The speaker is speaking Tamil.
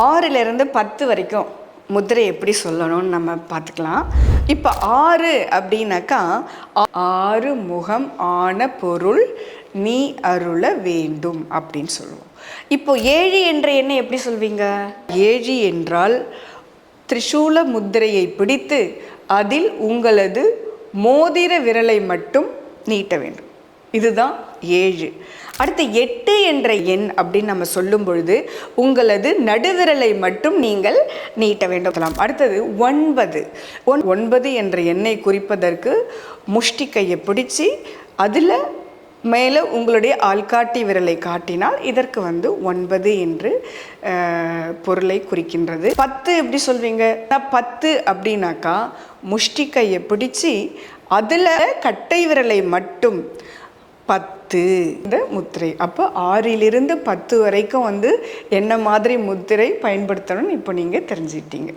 6லிருந்து 10 வரைக்கும் முத்திரை எப்படி சொல்லணும்னு நம்ம பார்த்துக்கலாம். இப்போ 6 அப்படின்னாக்கா, 6 முகம் ஆன பொருள் நீ அருள வேண்டும் அப்படின்னு சொல்லுவோம். இப்போ 7 என்ற எண்ணை எப்படி சொல்வீங்க? 7 என்றால் திரிசூல முத்திரையை பிடித்து அதில் உங்களது மோதிர விரலை மட்டும் நீட்ட வேண்டும். இதுதான் 7. அடுத்து 8 என்ற எண் அப்படின்னு நம்ம சொல்லும் பொழுது உங்களது நடுவிரலை மட்டும் நீங்கள் நீட்ட வேண்டும். அடுத்தது 9 என்ற எண்ணை குறிப்பதற்கு முஷ்டி கையை பிடிச்சி அதில் மேலே உங்களுடைய ஆள்காட்டி விரலை காட்டினால் இதற்கு 9 என்று பொருளை குறிக்கின்றது. 10 எப்படி சொல்வீங்க? 10 அப்படின்னாக்கா முஷ்டி கையை பிடிச்சி அதில் கட்டை விரலை மட்டும் 10 இந்த முத்திரை. அப்போ 6லிருந்து 10 வரைக்கும் என்ன மாதிரி முத்திரை பயன்படுத்தணும்னு இப்போ நீங்கள் தெரிஞ்சுக்கிட்டீங்க.